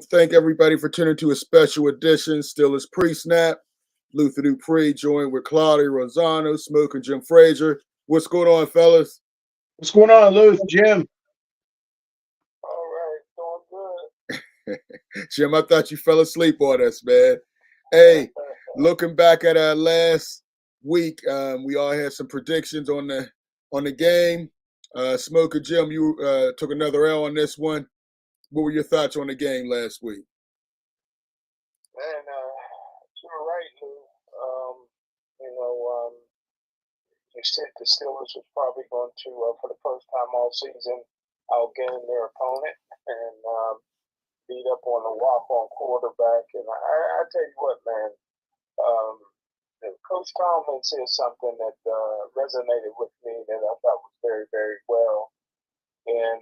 Thank everybody for tuning to a special edition. Still is pre-snap. Luther Dupree joined with Claudio Rosano, Smokin Jim Frazier. What's going on, fellas? What's going on, Luther, Jim? All right, doing good. Jim, I thought you fell asleep on us, man. Hey, looking back at our last week, we all had some predictions on the game. Smokin Jim, you took another L on this one. What were your thoughts on the game last week? Man, you're right, Lou. You said the Steelers was probably going to, for the first time all season, outgame their opponent and beat up on a walk-on quarterback. And I tell you what, man, Coach Tomlin said something that resonated with me that I thought was very, very well. And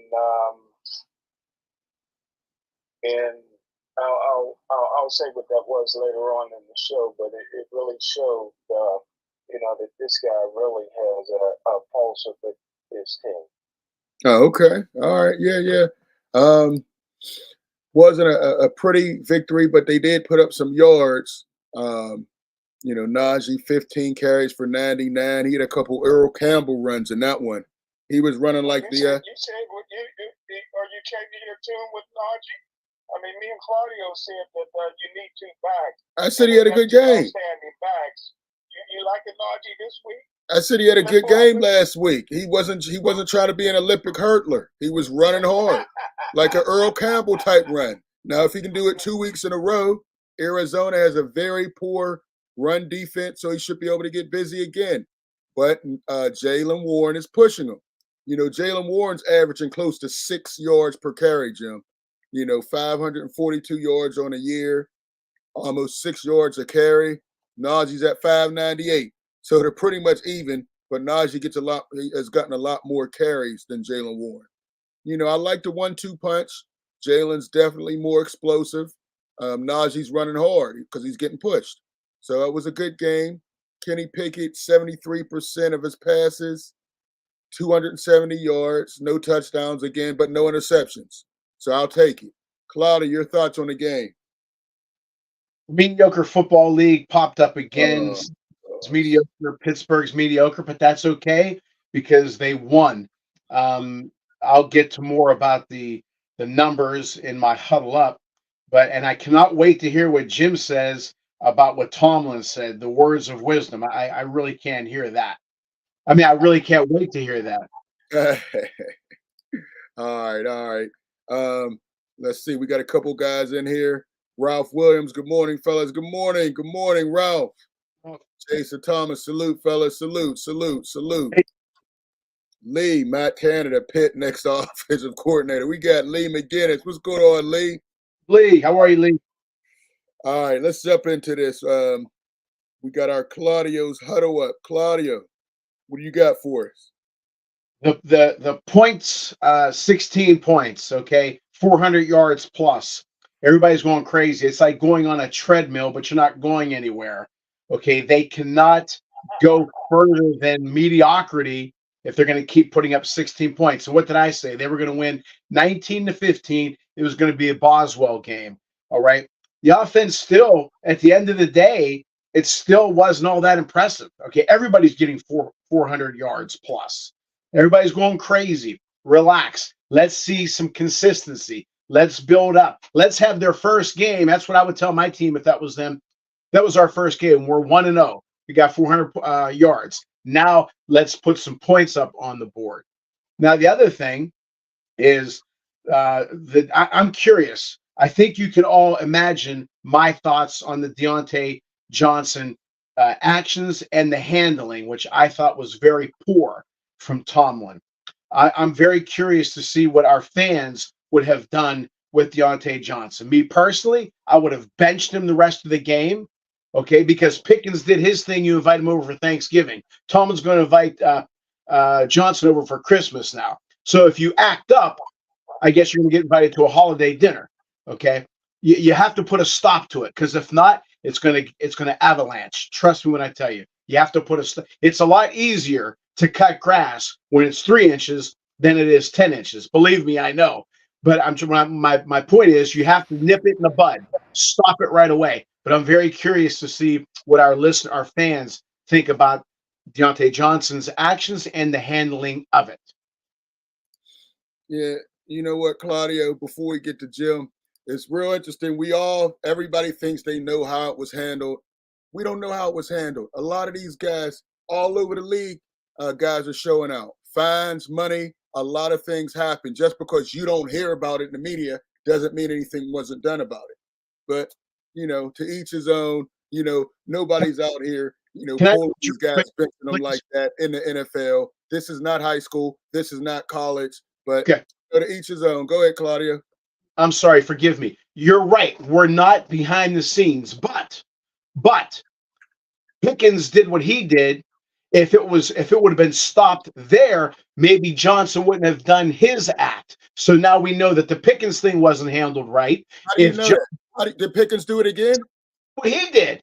I'll say what that was later on in the show, but it really showed, that this guy really has a pulse of his team. Oh, okay. All right. Yeah. Wasn't a pretty victory, but they did put up some yards. Najee, 15 carries for 99. He had a couple Earl Campbell runs in that one. He was running like you said, are you changing your tune with Najee? I mean, me and Claudio said that you need two backs. I said he had a good game. Outstanding backs. You like Najee this week? I said he had a good game last week. He wasn't trying to be an Olympic hurdler. He was running hard, like an Earl Campbell type run. Now, if he can do it 2 weeks in a row, Arizona has a very poor run defense, so he should be able to get busy again. But Jaylen Warren is pushing him. Jaylen Warren's averaging close to 6 yards per carry, Jim. 542 yards on a year, almost 6 yards a carry. Najee's at 598. So they're pretty much even, but Najee has gotten a lot more carries than Jaylen Warren. I like the 1-2 punch. Jalen's definitely more explosive. Najee's running hard because he's getting pushed. So it was a good game. Kenny Pickett, 73% of his passes, 270 yards, no touchdowns again, but no interceptions. So I'll take it. Claudia, your thoughts on the game? Mediocre football league popped up again. It's mediocre. Pittsburgh's mediocre, but that's okay because they won. I'll get to more about the numbers in my huddle up, and I cannot wait to hear what Jim says about what Tomlin said, the words of wisdom. I really can't hear that. I mean, I really can't wait to hear that. All right. Let's see. We got a couple guys in here. Ralph Williams, good morning, fellas. Good morning, Ralph. Jason Thomas, salute, fellas. Salute. Hey. Lee, Matt Canada, Pitt, next offensive coordinator. We got Lee McGinnis. What's going on, Lee? Lee, how are you, Lee? All right, let's jump into this. We got our Claudio's huddle up. Claudio, what do you got for us? The points, 16 points, okay? 400 yards plus. Everybody's going crazy. It's like going on a treadmill, but you're not going anywhere. Okay, they cannot go further than mediocrity if they're going to keep putting up 16 points. So what did I say? They were going to win 19-15. It was going to be a Boswell game. All right. The offense still, at the end of the day, it still wasn't all that impressive. Okay, everybody's getting 400 yards plus. Everybody's going crazy. Relax. Let's see some consistency. Let's build up. Let's have their first game. That's what I would tell my team if that was them. That was our first game. We're 1-0. We got 400 yards. Now let's put some points up on the board. Now the other thing is that I'm curious. I think you can all imagine my thoughts on the Deontay Johnson actions and the handling, which I thought was very poor from Tomlin. I'm very curious to see what our fans would have done with Deontay Johnson. Me personally, I would have benched him the rest of the game, okay, because Pickens did his thing. You invite him over for Thanksgiving. Tomlin's going to invite Johnson over for Christmas now. So if you act up, I guess you're going to get invited to a holiday dinner, okay? You have to put a stop to it, because if not, it's going to avalanche. Trust me when I tell you. You have to put a stop. It's a lot easier to cut grass when it's 3 inches than it is 10 inches. Believe me, I know. But my point is, you have to nip it in the bud, stop it right away. But I'm very curious to see what our fans think about Deontay Johnson's actions and the handling of it. Yeah, you know what, Claudio, before we get to Jim, it's real interesting. Everybody thinks they know how it was handled. We don't know how it was handled. A lot of these guys all over the league, guys are showing out. Fines, money, a lot of things happen. Just because you don't hear about it in the media doesn't mean anything wasn't done about it. But, to each his own. Nobody's out here, pulling these guys, benching them like that in the NFL. This is not high school. This is not college. But Okay. to each his own. Go ahead, Claudio. I'm sorry, forgive me. You're right. We're not behind the scenes, but Pickens did what he did. If it would have been stopped there, maybe Johnson wouldn't have done his act. So now we know that the Pickens thing wasn't handled right. How do you know that? Did Pickens do it again? What he did.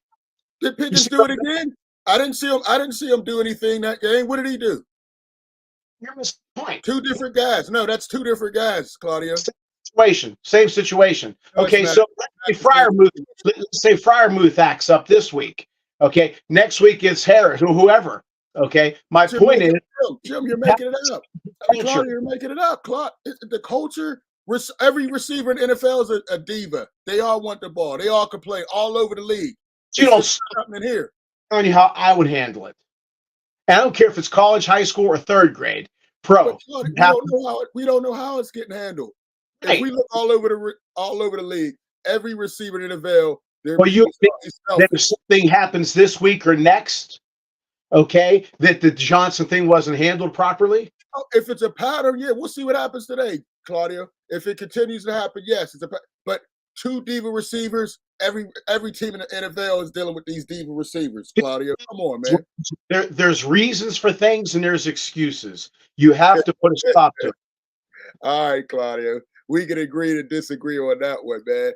Did Pickens do it again? I didn't see him do anything that game. What did he do? You're missing the point. Two different guys. No, that's two different guys, Claudio. Same situation. No, Okay, so let's say Fryermuth acts up this week. Okay, next week it's Harris or whoever. Okay, my point is, Jim, you're making it up. Claudio, you're making it up. The culture. Every receiver in the NFL is a diva. They all want the ball. They all can play all over the league. You don't happening here. I'm telling you how I would handle it. And I don't care if it's college, high school, or third grade. Pro. We don't know how it's getting handled. Right. If we look all over the league, every receiver in the NFL, you think that if something happens this week or next, okay, that the Johnson thing wasn't handled properly? If it's a pattern, yeah, we'll see what happens today, Claudio. If it continues to happen, yes, but two diva receivers. Every team in the NFL is dealing with these diva receivers, Claudio. Come on, man. There's reasons for things and there's excuses. You have to put a stop to it. All right, Claudio. We can agree to disagree on that one, man.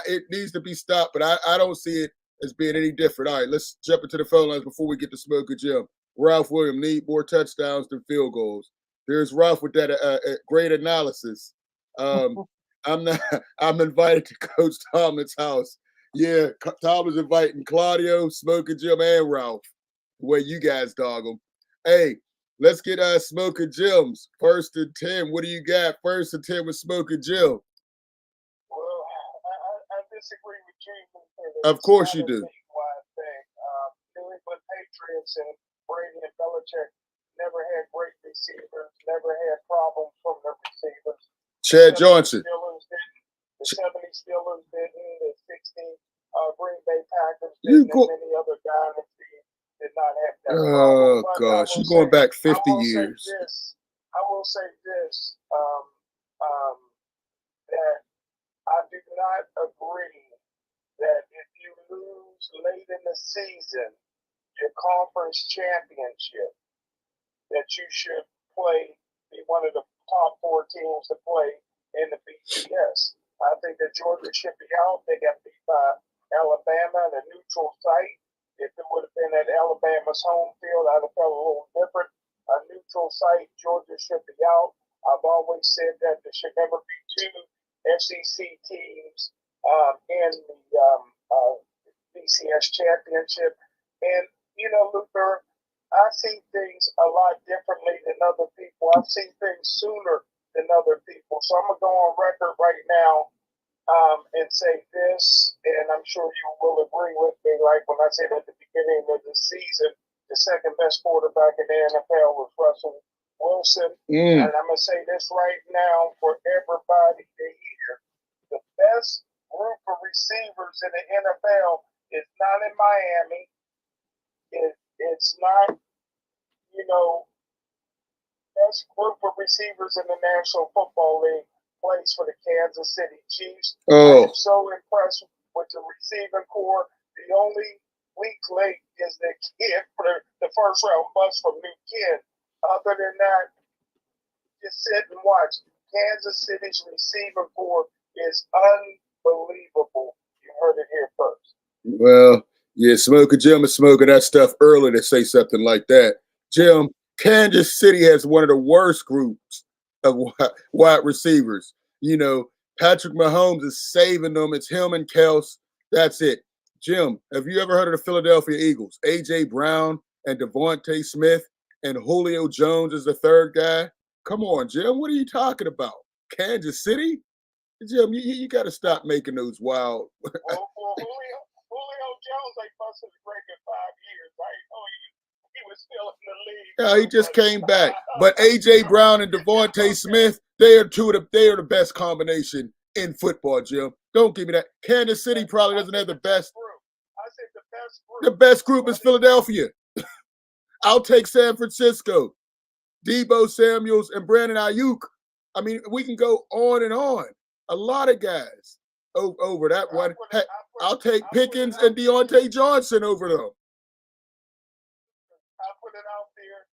It needs to be stopped, but I don't see it as being any different. All right, let's jump into the phone lines before we get to Smokin Jim. Ralph Williams need more touchdowns than field goals. There's Ralph with that great analysis. I'm invited to Coach Tomlin's house. Yeah, Tom is inviting Claudio, Smokin Jim, and Ralph. The way you guys dog them. Hey, let's get Smokin Jim's 1st and 10. What do you got? 1st and 10 with Smokin Jim. Well, I disagree with you. Of course you do. New England Patriots and Brady and Belichick never had great receivers, never had problems from their receivers. Chad Johnson. The 70 Steelers didn't. The 16 Green Bay Packers didn't. And many other dynasties did not have that problem. Oh, gosh. You're going back 50 years. I will say this, that I do not agree that if you lose late in the season, your conference championship, that you should be one of the top 4 teams to play in the BCS. I think that Georgia should be out. They got beat by Alabama in a neutral site. If it would have been at Alabama's home field, I'd have felt a little different. A neutral site, Georgia should be out. I've always said that there should never be 2 SEC teams in the BCS championship. And, Luther, I see things a lot differently than other people. I see things sooner than other people. So I'm going to go on record right now and say this, and I'm sure you will agree with me, like when I said at the beginning of the season, the second best quarterback in the NFL was Russell Wilson. And I'm going to say this right now for everybody to hear. The best group of receivers in the NFL is not in Miami. It's not, best group of receivers in the National Football League plays for the Kansas City Chiefs. I am so impressed with the receiving core. The only weak link is the kid for the first round bust from New Kid. Other than that, just sit and watch. Kansas City's receiving core is unbelievable. You heard it here first. Well, yeah, Smokin Jim is smoking that stuff early to say something like that. Jim, Kansas City has one of the worst groups of wide receivers. Patrick Mahomes is saving them. It's him and Kels. That's it. Jim, have you ever heard of the Philadelphia Eagles? A.J. Brown and Devontae Smith and Julio Jones is the third guy? Come on, Jim. What are you talking about? Kansas City? Jim, you got to stop making those wild. Well, Julio Jones ain't busted the break in 5 years, right? Oh, he was still in the league. Yeah, he just came back. But A.J. Brown and Devontae Smith, they are the best combination in football, Jim. Don't give me that. Kansas City probably doesn't have the best. I said the best group. The best group is Philadelphia. I'll take San Francisco. Debo Samuels and Brandon Ayuk. I mean, we can go on and on. A lot of guys over that one. I'll take Pickens and Deontay Johnson over them. I'll put it out there.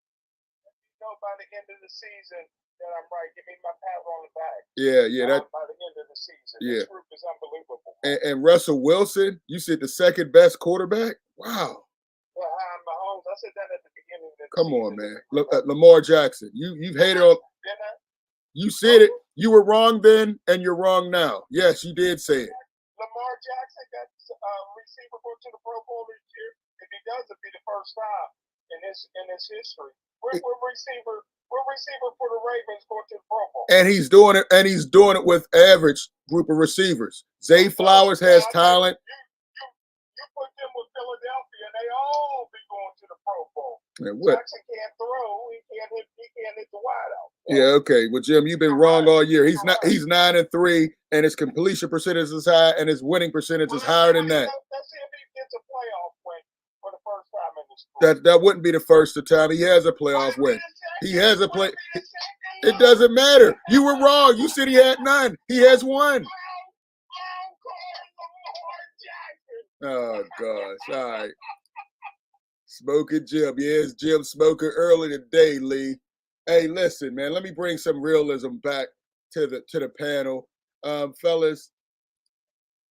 By the end of the season that I'm right. Give me my pat on the back. Yeah. By the end of the season. Yeah. This group is unbelievable. And Russell Wilson, you said the second best quarterback? Wow. Well, Mahomes, I said that at the beginning of the Come season. on, man. Look at Lamar Jackson. You've hated on. You said it. You were wrong then, and you're wrong now. Yes, you did say it. Lamar Jackson got receiver go to the Pro Bowl this year. If he does, it'll be the first time in his history. We're receiver for the Ravens going to the Pro Bowl. And he's doing it with average group of receivers. Zay Flowers has talent. You put them with Philadelphia, and they all be going to the Pro Bowl. Yeah, Jackson can't throw. He can't hit the wide out. Yeah, okay. Well, Jim, you've been wrong all year. He's 9-3, and his completion percentage is high, and his winning percentage is higher than that. Let's see if he gets a playoff win for the first time in this group. That wouldn't be the first time. He has a playoff win. He has a play. It doesn't matter. You were wrong. You said he had none. He has one. Oh, gosh. All right. Smokin Jim. Yes, Jim smoking early today, Lee. Hey, listen, man, let me bring some realism back to the panel. Fellas,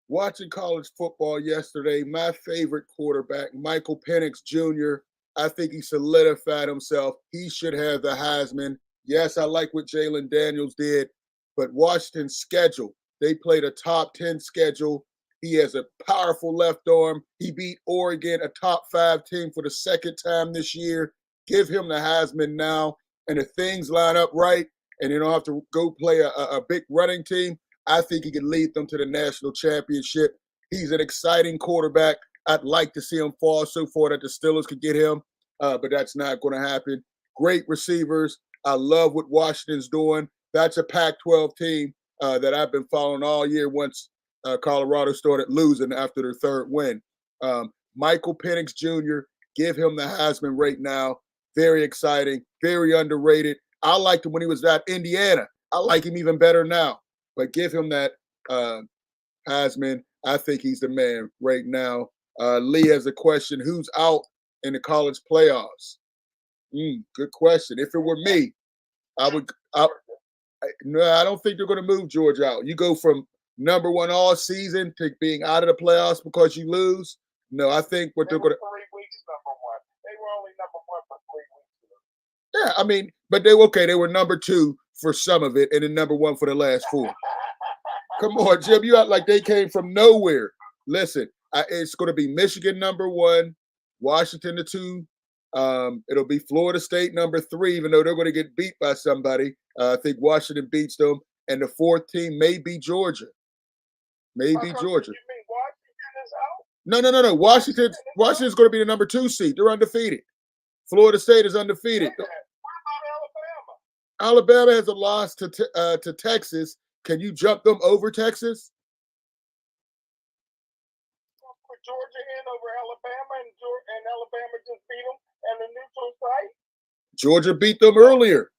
watching college football yesterday, my favorite quarterback, Michael Penix Jr., I think he solidified himself. He should have the Heisman. Yes, I like what Jalen Daniels did, but Washington's schedule, they played a top 10 schedule. He has a powerful left arm. He beat Oregon, a top 5 team, for the second time this year. Give him the Heisman now. And if things line up right and you don't have to go play a big running team, I think he can lead them to the national championship. He's an exciting quarterback. I'd like to see him fall so far that the Steelers could get him, but that's not going to happen. Great receivers. I love what Washington's doing. That's a Pac-12 team that I've been following all year once Colorado started losing after their third win. Michael Penix Jr., give him the Heisman right now. Very exciting, very underrated. I liked him when he was at Indiana. I like him even better now. But give him that Heisman. I think he's the man right now. Lee has a question. Who's out in the college playoffs? Good question. If it were me, I don't think they're going to move Georgia out. You go from number one all season to being out of the playoffs because you lose. No, I think what they're going to. 3 weeks number one. They were only number one for 3 weeks. Yeah, I mean, but they were okay. They were number 2 for some of it, and then number 1 for the last 4. Come on, Jim. You act like they came from nowhere. Listen, it's going to be Michigan number 1, Washington the 2. It'll be Florida State number 3, even though they're going to get beat by somebody. I think Washington beats them, and the 4th team may be Georgia. Maybe Georgia. You mean Washington is out? No. Washington's going to be the number 2 seed. They're undefeated. Florida State is undefeated. What about Alabama? Alabama has a loss to Texas. Can you jump them over Texas? Put Georgia in over Alabama, and Alabama just beat them at the neutral site? Georgia beat them earlier.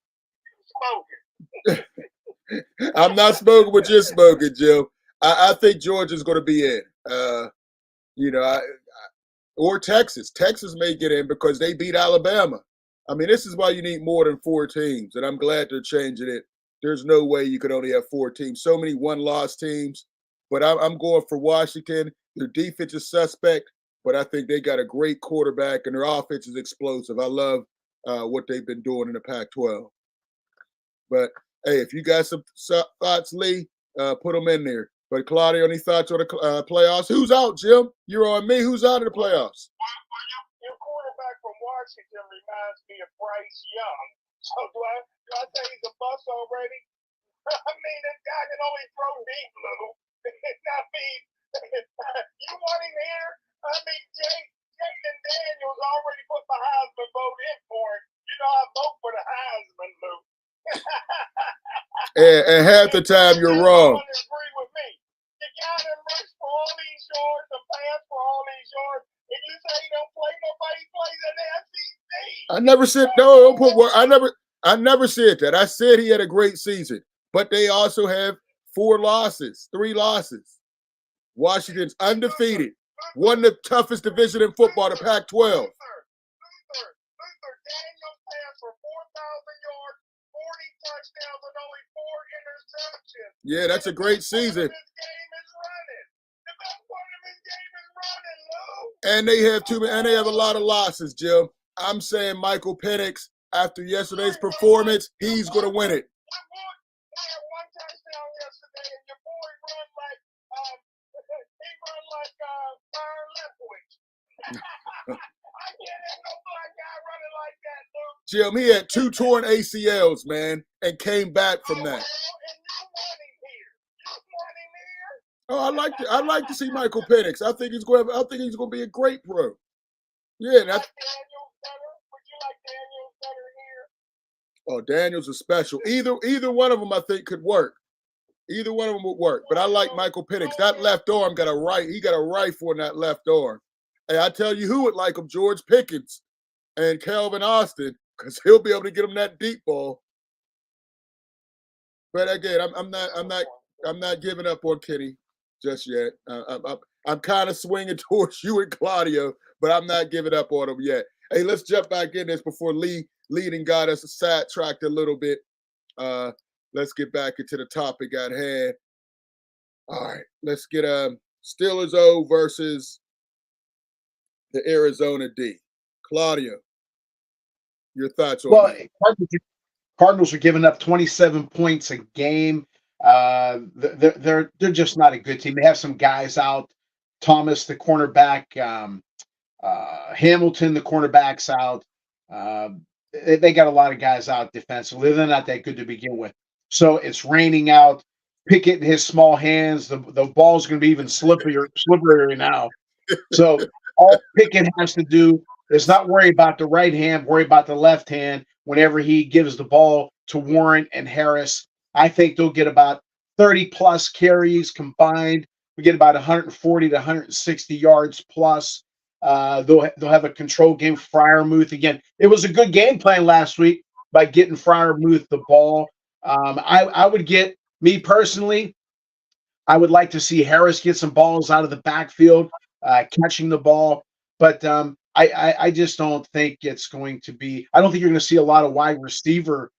I'm not smoking what you're smoking, Jim. I think Georgia's going to be in. Or Texas. Texas may get in because they beat Alabama. I mean, this is why you need more than 4 teams, and I'm glad they're changing it. There's no way you could only have 4 teams. So many one-loss teams. But I'm going for Washington. Their defense is suspect, but I think they got a great quarterback, and their offense is explosive. I love what they've been doing in the Pac-12. But Hey, if you got some thoughts, Lee, put them in there. But Claudio, any thoughts on the playoffs? Who's out, Jim? You're on me. Who's out of the playoffs? Your quarterback from Washington reminds me of Bryce Young. So do I say he's a bust already? I mean, that guy can only throw deep, Lou. I mean, you want him here? I mean, Jaden Daniels already put the Heisman vote in for him. You know, I vote for the Heisman, Lou. And half the time you're wrong. Agree with me. The guy that rushed for all these yards and passed for all these yards, and you say he don't play, nobody plays in the SEC. I never said no. Don't put word. I never said that. I said he had a great season, but they also have 3 losses. Washington's undefeated, won the toughest division in football, the Pac-12. Luther, Daniels passed for 4,000 yards, 40 touchdowns, and only 4 interceptions. Yeah, that's a great season. His game is running. The best part of his game is running, Lou. And they have a lot of losses, Jim. I'm saying Michael Penix, after yesterday's performance, he's going to win it. We had 1 touchdown yesterday, and your boy run like Byron Leftwich. I can't have no black guy running like that, Lou. Jim, he had 2 torn ACLs, man, and came back from that. And you want him here. Oh, I like to see Michael Penix. I think he's going to be a great pro. Yeah, that's. Would you like Daniels better here? Oh, Daniels is special. Either one of them, I think, could work. Either one of them would work. But I like Michael Penix. That left arm got a rifle in that left arm. Hey, I tell you who would like him, George Pickens and Calvin Austin, because he'll be able to get him that deep ball. But again, I'm not giving up on Kenny just yet. I'm kind of swinging towards you and Claudio, but I'm not giving up on him yet. Hey, let's jump back in this before leading got us sidetracked a little bit. Let's get back into the topic at hand. All right, let's get Steelers O versus the Arizona D. Claudio, your thoughts on that? Cardinals are giving up 27 points a game. They're just not a good team. They have some guys out. Thomas, the cornerback, Hamilton, the cornerback's out. They got a lot of guys out defensively. They're not that good to begin with. So it's raining out. Pickett in his small hands. The ball's going to be even slipperier now. So all Pickett has to do is not worry about the right hand, worry about the left hand whenever he gives the ball to Warren and Harris. I think they'll get about 30-plus carries combined. We get about 140 to 160 yards plus. They'll have a control game. Freiermuth again. It was a good game plan last week by getting Freiermuth the ball. I would get, me personally, I would like to see Harris get some balls out of the backfield, catching the ball. But I just don't think it's going to be – I don't think you're going to see a lot of wide receiver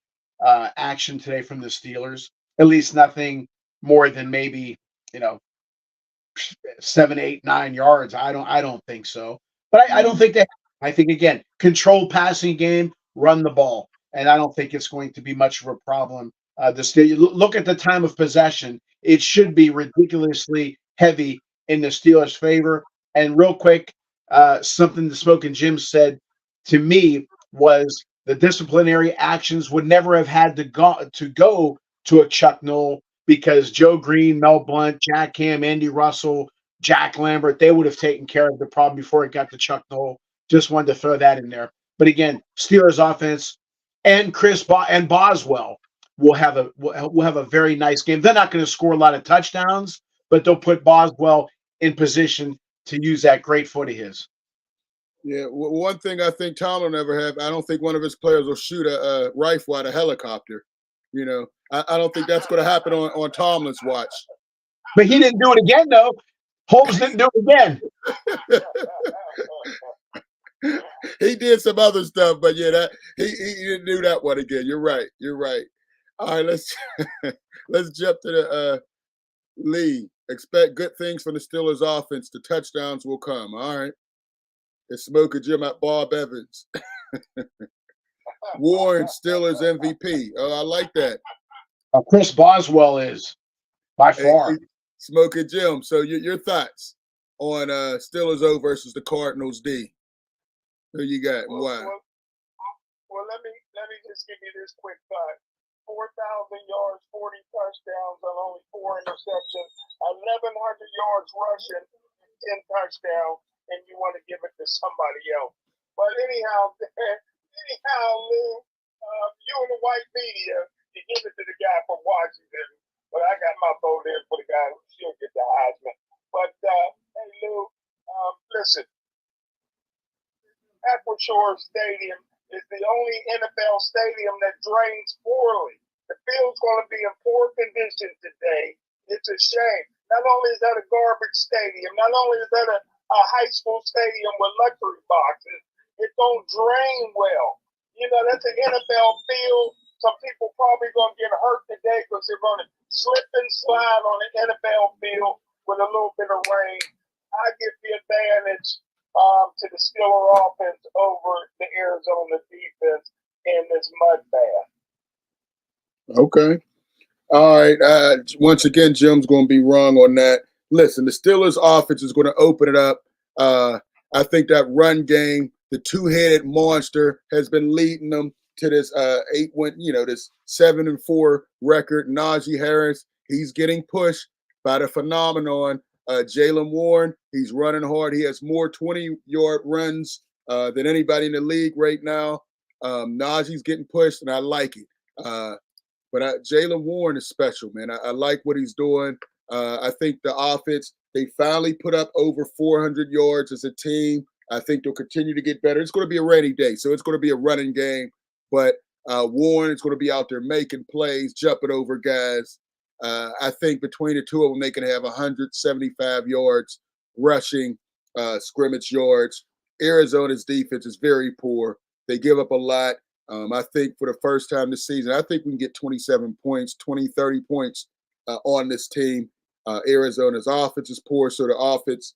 action today from the Steelers, at least nothing more than maybe, 7, 8, 9 yards. I don't think so. But I don't think that. I think, again, controlled passing game, run the ball. And I don't think it's going to be much of a problem. Look at the time of possession. It should be ridiculously heavy in the Steelers' favor. And real quick, something the Smokin Jim said to me was the disciplinary actions would never have had to go to a Chuck Noll, because Joe Green, Mel Blount, Jack Ham, Andy Russell, Jack Lambert, they would have taken care of the problem before it got to Chuck Noll. Just wanted to throw that in there. But again, Steelers offense and and Boswell will have a very nice game. They're not going to score a lot of touchdowns, but they'll put Boswell in position to use that great foot of his. Yeah, one thing I think Tom will never have, I don't think one of his players will shoot a rifle out of a helicopter. I don't think that's going to happen on Tomlin's watch. But he didn't do it again, though. Holmes didn't do it again. He did some other stuff, but yeah, he didn't do that one again. You're right. All right, let's jump to the lead. Expect good things from the Steelers offense. The touchdowns will come. All right. It's Smokin Jim at Bob Evans. Warren, Steelers MVP. Oh, I like that. Chris Boswell is by far. Hey, Smokin Jim. So your thoughts on Steelers O versus the Cardinals D? Who you got and why? Well, let me just give you this quick thought. 4,000 yards, 40 touchdowns, and only 4 interceptions, 1,100 yards rushing, 10 touchdowns, and you want to give it to somebody else. But anyhow, Lou, you and the white media, you give it to the guy from Washington. But I got my vote in for the guy who should get the Heisman. But hey, Lou, listen, Aqua Shore Stadium is the only NFL stadium that drains poorly. The field's going to be in poor condition today. It's a shame. Not only is that a garbage stadium, not only is that a high school stadium with luxury boxes, it don't drain well. You know, that's an NFL field. Some people probably going to get hurt today because they're going to slip and slide on an NFL field with a little bit of rain. I give the advantage to the Steeler offense over the Arizona defense in this mud bath. Okay. All right. Once again, Jim's going to be wrong on that. Listen, the Steelers offense is going to open it up. I think that run game, the two-headed monster, has been leading them to this 8-win, this 7-4 record. Najee Harris, he's getting pushed by the phenomenon. Jaylen Warren, he's running hard. He has more 20-yard runs than anybody in the league right now. Najee's getting pushed, and I like it. But Jaylen Warren is special, man. I like what he's doing. I think the offense, they finally put up over 400 yards as a team. I think they'll continue to get better. It's going to be a rainy day, so it's going to be a running game. But Warren is going to be out there making plays, jumping over guys. I think between the two of them, they can have 175 yards rushing, scrimmage yards. Arizona's defense is very poor. They give up a lot. I think for the first time this season, I think we can get 27 points, 20, 30 points on this team. Arizona's offense is poor, so the offense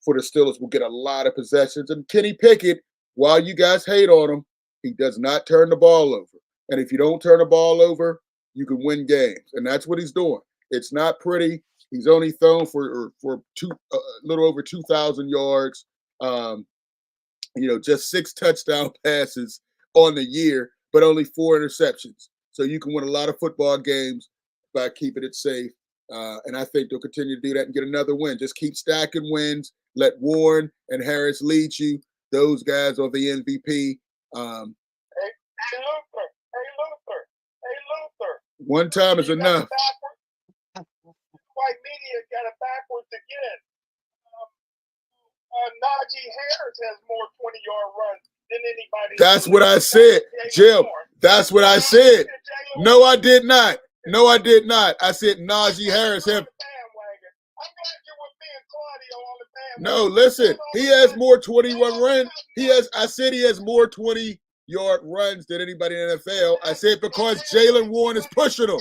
for the Steelers will get a lot of possessions. And Kenny Pickett, while you guys hate on him, he does not turn the ball over. And if you don't turn the ball over, you can win games. And that's what he's doing. It's not pretty. He's only thrown for little over 2,000 yards, just 6 touchdown passes on the year, but only 4 interceptions. So you can win a lot of football games by keeping it safe. And I think they'll continue to do that and get another win. Just keep stacking wins. Let Warren and Harris lead you. Those guys are the MVP. Hey, Luther. One time is enough. White media got it backwards again. Najee Harris has more 20-yard runs than anybody. That's what I said, Jim. That's what I said. No, I did not. I said Najee Harris have. No, listen. He has more 21 runs. I said he has more 20-yard runs than anybody in the NFL. I said because Jaylen Warren is pushing him.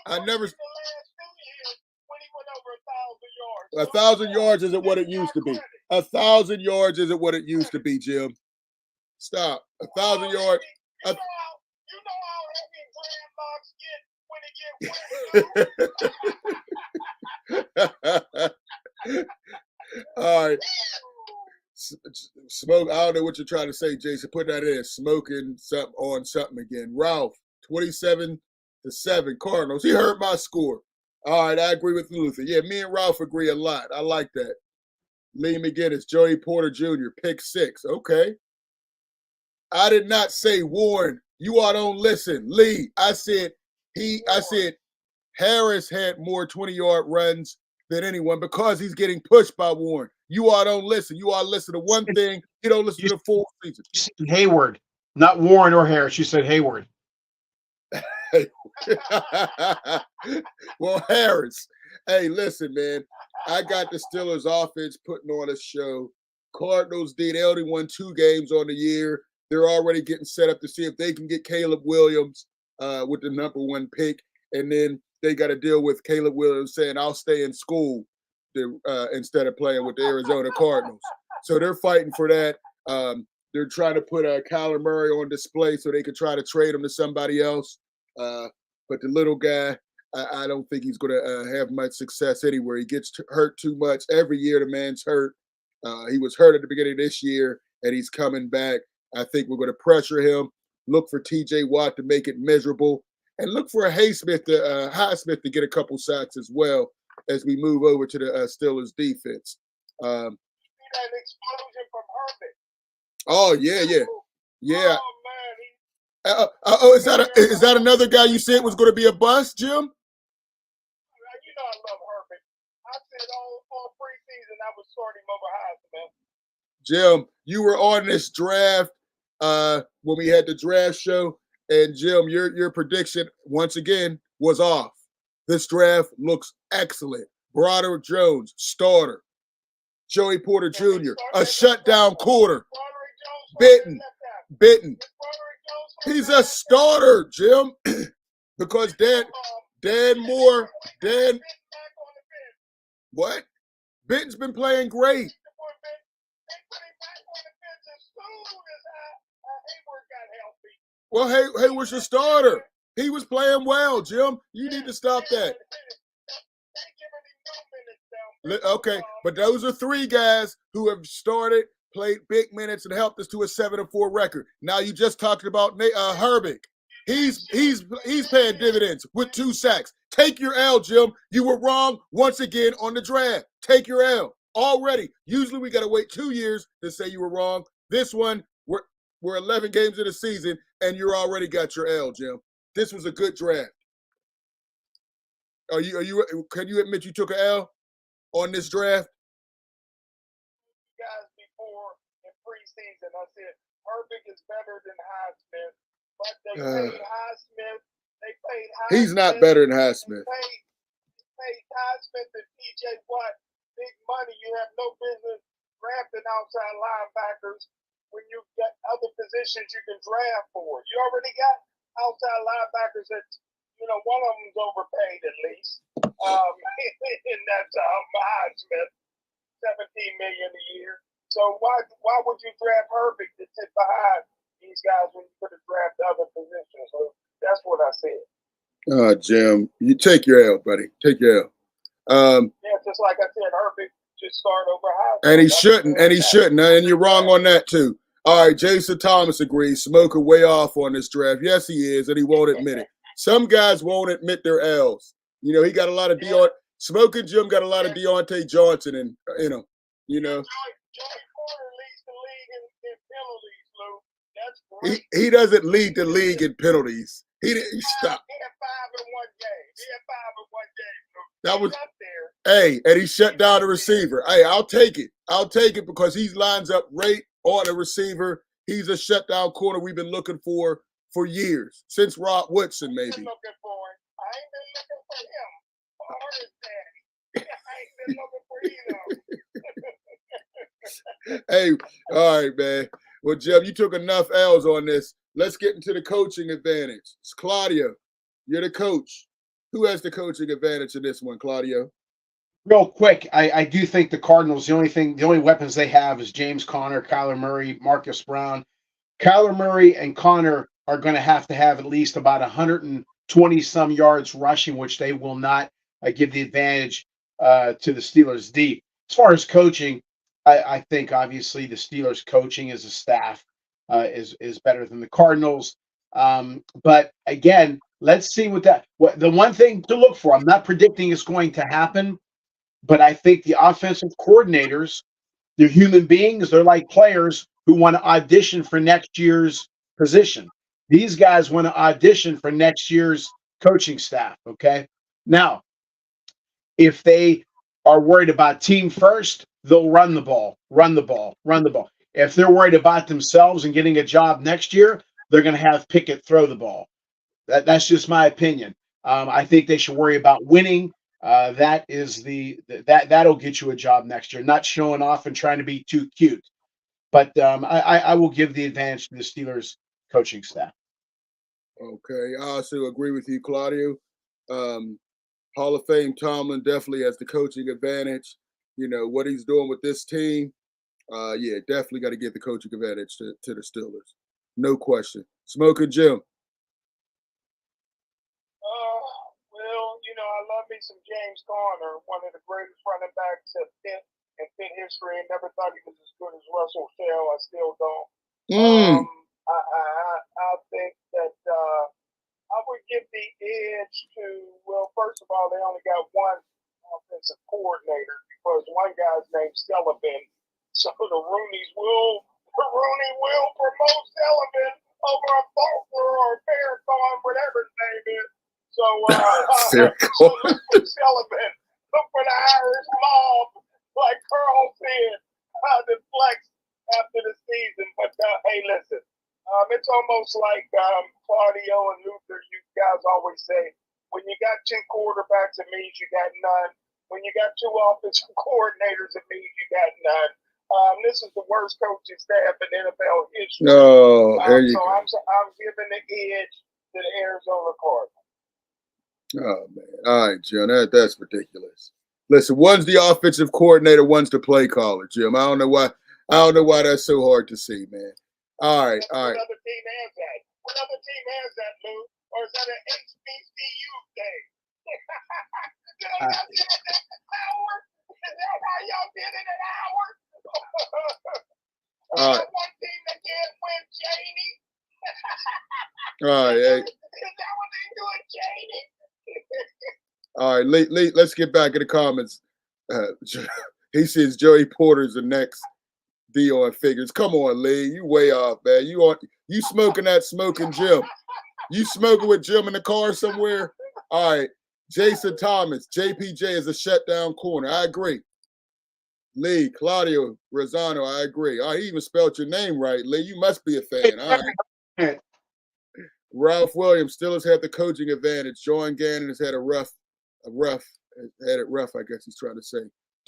I never. 1,000 yards isn't what it used to be. 1,000 yards isn't what it used to be, Jim. Stop. 1,000 yards. You know how heavy grandmas get when it get All right. Smoke. I don't know what you're trying to say, Jason. Put that in. Smoking something on something again. Ralph, 27-7 Cardinals. He heard my score. All right, I agree with Luther. Yeah, me and Ralph agree a lot. I like that. Lee McGinnis, Joey Porter Jr., pick 6. Okay. I did not say Warren. You all don't listen. Lee, I said Harris had more 20-yard runs than anyone because he's getting pushed by Warren. You all don't listen. You all listen to one thing. You don't listen to the full season. You said Hayward, not Warren or Harris. You said Hayward. Well, Harris. Hey, listen, man. I got the Steelers offense putting on a show. Cardinals they only won 2 games on the year. They're already getting set up to see if they can get Caleb Williams with the number 1 pick. And then they got to deal with Caleb Williams saying, I'll stay in school instead of playing with the Arizona Cardinals. So they're fighting for that. The they're trying to put Kyler Murray on display so they could try to trade him to somebody else. But the little guy, I don't think he's going to have much success anywhere. He gets hurt too much. Every year the man's hurt. He was hurt at the beginning of this year, and he's coming back. I think we're going to pressure him, look for T.J. Watt to make it miserable, and look for a Highsmith to get a couple sacks as well as we move over to the Steelers defense. That explosion from Herbert. Oh, yeah. Oh, man. Is that another guy you said was going to be a bust, Jim? You know I love Herbert. I said all preseason I was sorting him over Heisman. Jim, you were on this draft when we had the draft show, and Jim, your prediction once again was off. This draft looks excellent. Broderick Jones, starter. Joey Porter Jr., a shutdown quarter. Bitten. He's a starter, Jim, because Dan Moore, what? Bitten's been playing great. Well, Hayward's a starter. He was playing well, Jim. You need to stop that. Okay, but those are three guys who have started, played big minutes, and helped us to a 7-4 record. Now you just talked about Herbig. He's paying dividends with 2 sacks. Take your L, Jim. You were wrong once again on the draft. Take your L already. Usually we got to wait 2 years to say you were wrong. This one, we're 11 games in the season, and you already got your L, Jim. This was a good draft. Can you admit you took an L on this draft? Guys, before in preseason, I said Herbig is better than Highsmith, but they paid Highsmith. He's not better than Highsmith. They paid Highsmith and T.J. Watt big money. You have no business drafting outside linebackers when you've got other positions you can draft for. You already got outside linebackers that, one of them's overpaid at least. And that's Highsmith, $17 million a year. So why would you draft Herbig to sit behind these guys when you could have drafted other positions? So that's what I said. Jim, you take your L, buddy. Take your L. Yeah, just like I said, Herbig should start over Highsmith. And he shouldn't. And you're wrong on that too. All right, Jason Thomas agrees. Smoker way off on this draft. Yes, he is, and he won't admit it. Some guys won't admit their L's. He got a lot of Smokin Jim got a lot of Deontay Johnson and Joey Porter leads the league in penalties, Lou. That's great. He doesn't lead the league in penalties. He stopped. He had 5 in one game. That was up there. Hey, and he shut down the receiver. Hey, I'll take it because he lines up right on the receiver. He's a shutdown corner we've been looking for years, since Rob Woodson, maybe. I ain't been looking for him. Or his daddy. I ain't been looking for either. Hey, all right, man. Well, Jim, you took enough L's on this. Let's get into the coaching advantage. It's Claudio. You're the coach. Who has the coaching advantage in this one, Claudio? Real quick, I do think the Cardinals, the only weapons they have is James Conner, Kyler Murray, Marcus Brown. Kyler Murray and Conner are going to have at least about 120 some yards rushing, which they will not give the advantage to the Steelers deep. As far as coaching, I think obviously the Steelers coaching as a staff is better than the Cardinals. But again, let's see what the one thing to look for. I'm not predicting it's going to happen, but I think the offensive coordinators, they're human beings. They're like players who want to audition for next year's position. These guys want to audition for next year's coaching staff. Okay. Now, if they are worried about team first, they'll run the ball. If they're worried about themselves and getting a job next year, they're going to have Pickett throw the ball. That's just my opinion. I think they should worry about winning. That'll get you a job next year, not showing off and trying to be too cute. But I will give the advantage to the Steelers coaching staff. Okay, I also agree with you, Claudio. Hall of Fame Tomlin definitely has the coaching advantage. What he's doing with this team. Yeah, definitely got to give the coaching advantage to the Steelers. No question. Smokin Jim. Well, I love me some James Conner, one of the greatest running backs in Pitt history. I never thought he was as good as Russell Shell. I still don't. I think that I would give the edge to, well, first of all, they only got one offensive coordinator because one guy's named Sullivan. So the Rooney will promote Sullivan over a Faulkner or Farrakhan, whatever his name is. So look for Sullivan. Look for the Irish mob, like Carl said, the flex after the season. But hey, listen, it's almost like Claudio and Luther, you guys always say, when you got two quarterbacks, it means you got none. When you got two offensive coordinators, it means you got none. This is the worst coaching staff in NFL history. Oh, there you go. I'm giving the edge to the Arizona Cardinals. Oh man! All right, Jim. That's ridiculous. Listen, one's the offensive coordinator, one's the play caller, Jim. I don't know why that's so hard to see, man. All right. What other team has that? What other team has that, Lou? Or is that an HBCU thing? Y'all did it an hour? Is that how y'all did it an hour? All right. One team that can't win, Cheney. All right. Hey. Is that what they do at Cheney? All right, let's get back in the comments. He says Joey Porter's the next Dion Figures. Come on, Lee. You way off, man. You smoking that Smokin Jim. You smoking with Jim in the car somewhere? All right. Jason Thomas, JPJ is a shutdown corner. I agree. Lee, Claudio, Rosano, I agree. He even spelled your name right, Lee. You must be a fan. All right. Ralph Williams still has had the coaching advantage. John Gannon has had had it rough, I guess he's trying to say.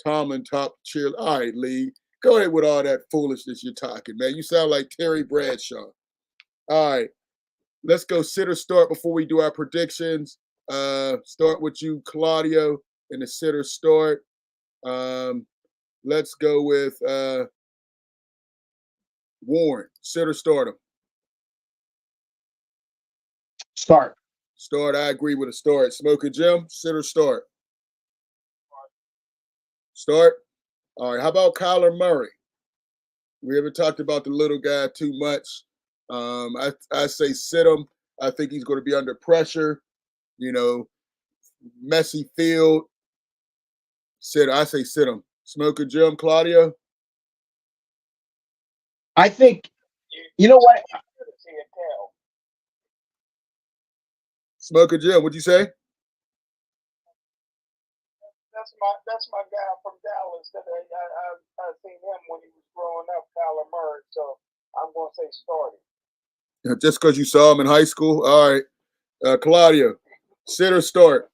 Tomlin, top cheer. All right, Lee. Go ahead with all that foolishness you're talking, man. You sound like Terry Bradshaw. All right. Let's go sit or start before we do our predictions. Start with you, Claudio, in the sit or start. Let's go with Warren. Sit or start him. Start. Start. I agree with a start. Smokin Jim, sit or start? Start. All right. How about Kyler Murray? We haven't talked about the little guy too much. I say sit him. I think he's going to be under pressure. Messy field. I say sit him. Smokin Jim, Claudio? I think, you know what? Smokin Jim, what'd you say? That's my guy from Dallas. That I seen him when he was growing up, Kyler Murray. So I'm going to say starting. Just because you saw him in high school? All right. Claudio, sit or start?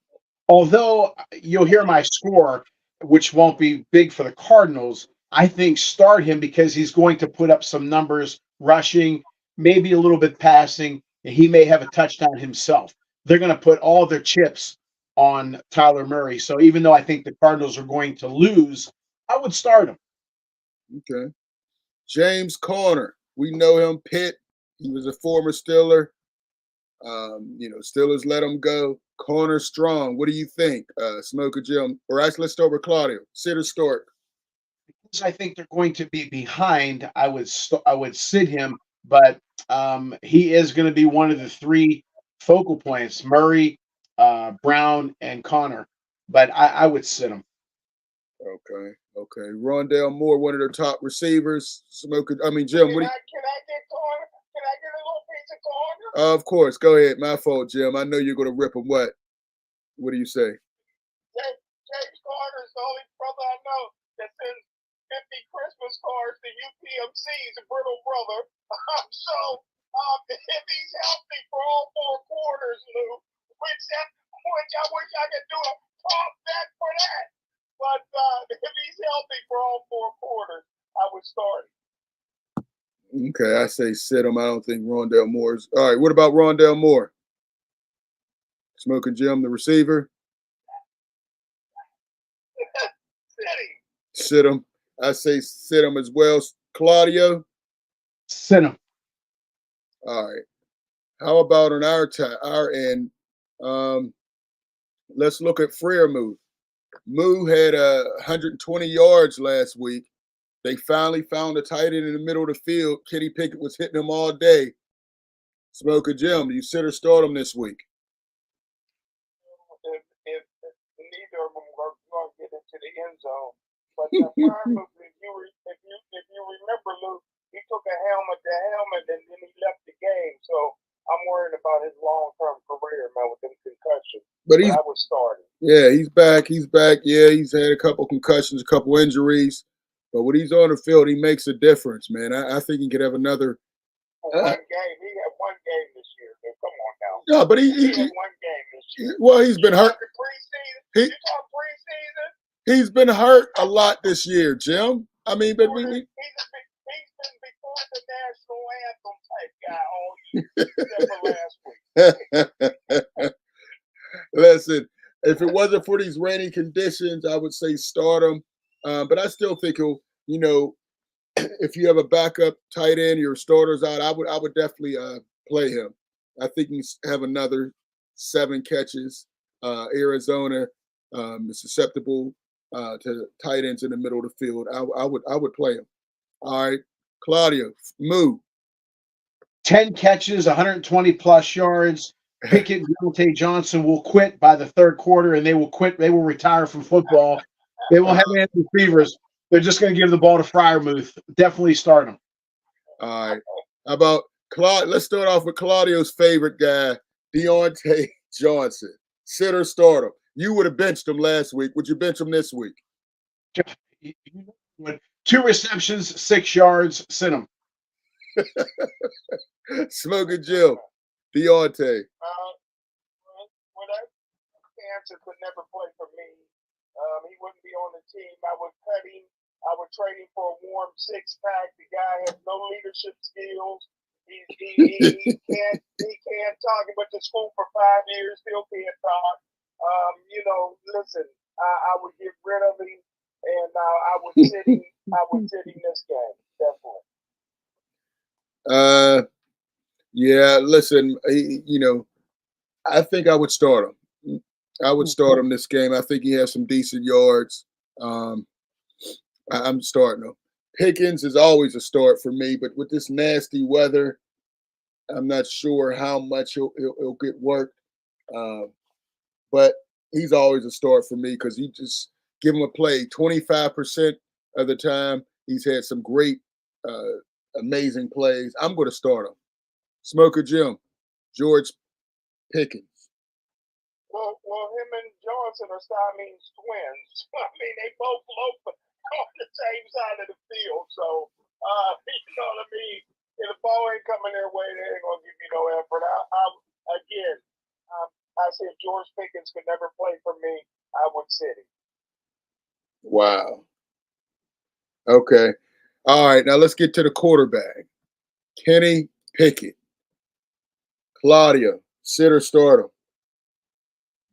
Although you'll hear my score, which won't be big for the Cardinals, I think start him because he's going to put up some numbers rushing, maybe a little bit passing, and he may have a touchdown himself. They're going to put all their chips on Kyler Murray. So even though I think the Cardinals are going to lose, I would start him. Okay. James Conner. We know him, Pitt. He was a former Steeler. Steelers let him go. Conner strong. What do you think, Smokin Jim? Or actually, let's start with Claudio. Sit or start? Because I think they're going to be behind, I would sit him, but he is going to be one of the three focal points: Murray, Brown, and Conner. But I would sit him. Okay. Rondale Moore, one of their top receivers. Jim. Can I get Conner? Can I get a little piece of Conner? Of course. Go ahead. My fault, Jim. I know you're going to rip him. What do you say? James Conner is the only brother I know that sends 50 Christmas cards to UPMC's brittle brother. So if he's healthy for all 4 quarters, Lou, which I wish I could do a prop bet for that. But if he's healthy for all 4 quarters, I would start him. Okay, I say sit him. I don't think Rondale Moore's. All right, what about Rondale Moore? Smokin Jim, the receiver. Sit him. Sit him. I say sit him as well. Claudio. Sit him. All right. How about on our end? Let's look at Freermouth. Moo had 120 yards last week. They finally found a tight end in the middle of the field. Kenny Pickett was hitting him all day. Smokin Jim, do you sit or start him this week? If neither of them are going to get into the end zone, but Freermouth, if you remember, Luke, he took a helmet to helmet and then he left the game. So I'm worried about his long-term career, man, with them concussions. But I would start him. Yeah, he's back. He's back. Yeah, he's had a couple concussions, a couple injuries. But when he's on the field, he makes a difference, man. I think he could have another. One game. He had one game this year. Man. Come on now. Yeah, but he had one game this year. Well, he's been hurt. Preseason? You talk preseason? He's been hurt a lot this year, Jim. I mean, but he's been before the national anthem type guy all year, except for last week. Listen, if it wasn't for these rainy conditions, I would say start him. But I still think he'll, if you have a backup tight end, your starter's out, I would definitely play him. I think he's have another 7 catches. Arizona is susceptible to tight ends in the middle of the field. I would play him. All right, Claudio, Moo. 10 catches, 120 plus yards. Pickett and Deontay Johnson will quit by the third quarter, and they will quit. They will retire from football. They won't have any receivers. They're just going to give the ball to Freiermuth. Definitely start him. All right. How about Claudio? Let's start off with Claudio's favorite guy, Deontay Johnson. Sit or start him. You would have benched him last week. Would you bench him this week? 2 receptions, 6 yards. Sit him. Smokin Jim. Deontay. Well, that answer could never play for me. He wouldn't be on the team. I would cut him. I would trade him for a warm 6-pack. The guy has no leadership skills. He can't talk. He went to school for 5 years, still can't talk. Listen, I would get rid of him, and I would sit him. I would sit him this game, definitely. Yeah, listen, I think I would start him. I would start him this game. I think he has some decent yards. I'm starting him. Pickens is always a start for me, but with this nasty weather, I'm not sure how much he'll get worked. But he's always a start for me because you just give him a play 25% of the time. He's had some great, amazing plays. I'm going to start him. Smokin Jim, George Pickens. Well, him and Johnson are Siamese twins. I mean, they both loaf on the same side of the field. So, you know what I mean? If the ball ain't coming their way, they ain't going to give you no effort. I said George Pickens could never play for me. I would sit him. Wow. Okay. All right. Now let's get to the quarterback. Kenny Pickett. Claudio, sit or start him.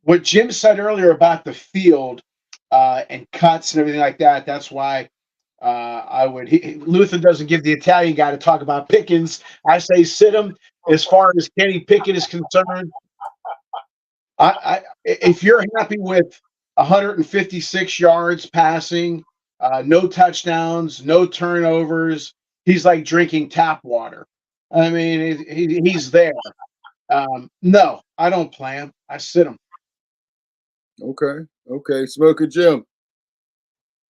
What Jim said earlier about the field and cuts and everything like that, that's why I would. Luther doesn't give the Italian guy to talk about Pickens. I say sit him. As far as Kenny Pickett is concerned, if you're happy with 156 yards passing, no touchdowns, no turnovers, he's like drinking tap water. I mean, he's there. No, I don't play him. I sit him. Okay. Smokin Jim.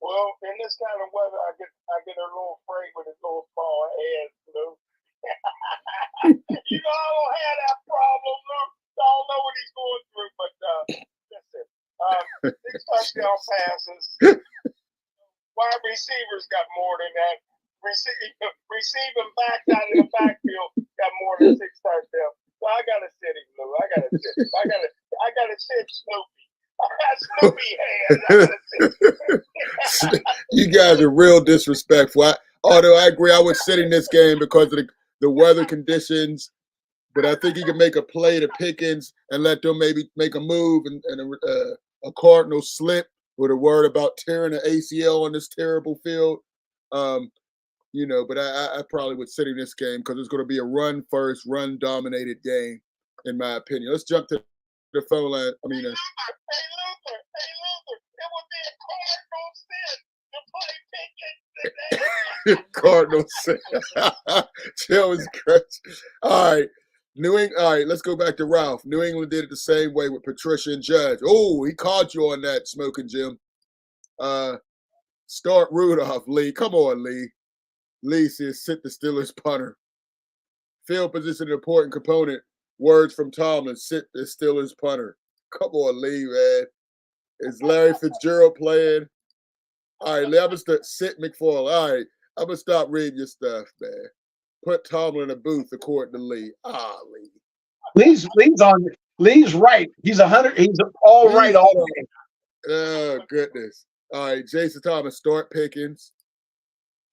Well, in this kind of weather, I get a little afraid with his little small hands, Luke. I don't have that problem, Luke. I don't know what he's going through, but listen, 6 touchdown passes. Wide receivers got more than that. Receiving backs out of the backfield got more than 6 touchdowns. So I gotta sit him, Lou. I gotta sit him. I gotta sit Snoopy. I got Snoopy hands. I gotta sit. You guys are real disrespectful. Although I agree, I would sit in this game because of the weather conditions. But I think he can make a play to Pickens and let them maybe make a move and a Cardinal slip with a word about tearing the ACL on this terrible field. But I probably would sit in this game because it's going to be a run first, run dominated game, in my opinion. Let's jump to the phone line. Hey, Luther, it would be a Cardinals sin to play pick Cardinals. Chill was crazy. All right. All right, let's go back to Ralph. New England did it the same way with Patricia and Judge. Oh, he caught you on that, Smokin Jim. Start Rudolph, Lee. Come on, Lee. Lee says sit the Steelers punter. Field position an important component. Words from Tomlin, sit the Steelers punter. Come on, Lee, man. Is Larry Fitzgerald playing? All right, Lee, I'm going to sit McFarland. All right, I'm going to stop reading your stuff, man. Put Tomlin in a booth, according to Lee. Lee. Lee's right. He's 100. He's all Lee's right all day. Oh, goodness. All right, Jason Thomas, start Pickens.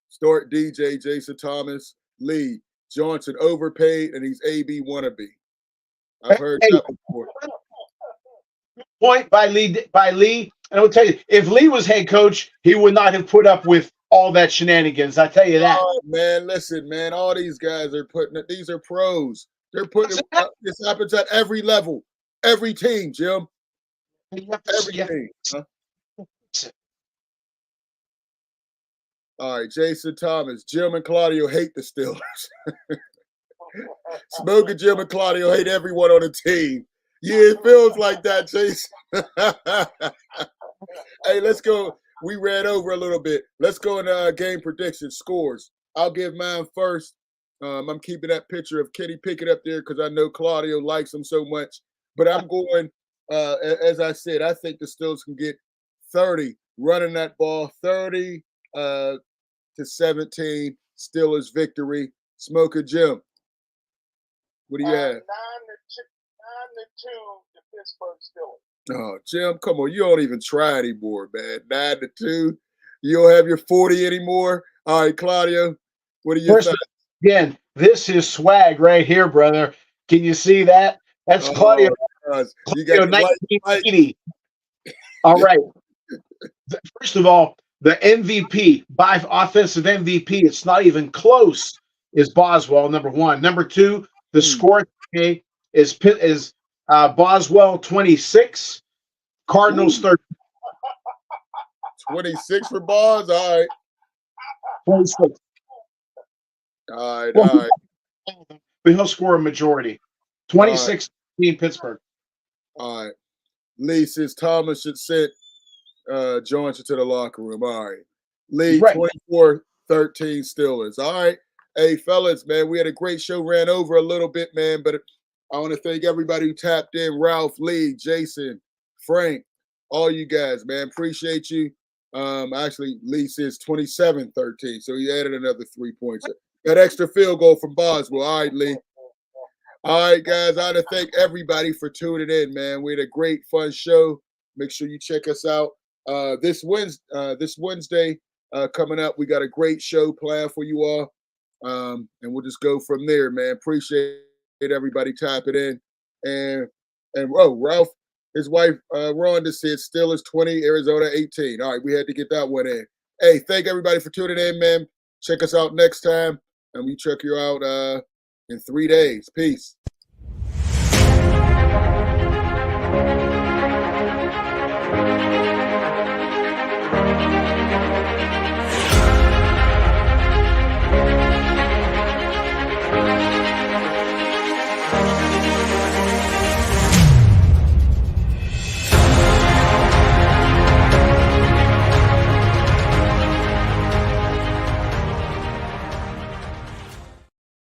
Start DJ, Jason Thomas. Lee, Johnson overpaid, and he's AB wannabe. I've heard that before. Point by Lee. And I will tell you, if Lee was head coach, he would not have put up with all that shenanigans. I tell you that. Oh, man, listen, man. All these guys are putting it. These are pros. They're putting it. This happens at every level, every team, Jim. Every team. Huh? All right, Jason Thomas. Jim and Claudio hate the Steelers. Smokin Jim and Claudio hate everyone on the team. Yeah, it feels like that, Jason. Hey, let's go. We ran over a little bit. Let's go into game prediction scores. I'll give mine first. I'm keeping that picture of Kenny Pickett up there because I know Claudio likes him so much. But I'm going, as I said, I think the Steelers can get 30 running that ball, 30 to 17. Steelers victory. Smokin Jim. What do you have? 9-2, the Pittsburgh Steelers. Oh, Jim, come on. You don't even try anymore, man. 9-2. You don't have your 40 anymore. All right, Claudio, what do you think? Again, this is swag right here, brother. Can you see that? That's Claudio. You got 1980. All right. First of all, the MVP, by offensive MVP, it's not even close, is Boswell, number one. Number two, the score today is Boswell 26, Cardinals 30. 26 for Bos? All right. 26. All right. But he'll score a majority. 26 in Pittsburgh. All right. Lee says Thomas should sit Johnson to the locker room. All right. Lee, 24-13 Steelers. All right. Hey, fellas, man, we had a great show. Ran over a little bit, man, but I want to thank everybody who tapped in. Ralph, Lee, Jason, Frank, all you guys, man. Appreciate you. Actually, Lee says 27-13, so he added another 3 points. That extra field goal from Boswell. All right, Lee. All right, guys, I want to thank everybody for tuning in, man. We had a great, fun show. Make sure you check us out. This Wednesday coming up, we got a great show planned for you all. And we'll just go from there, man. Appreciate everybody tapping in. And Ralph, his wife Rhonda said Steelers 20, Arizona 18. All right, we had to get that one in. Hey, thank everybody for tuning in, man. Check us out next time, and we check you out in 3 days. Peace.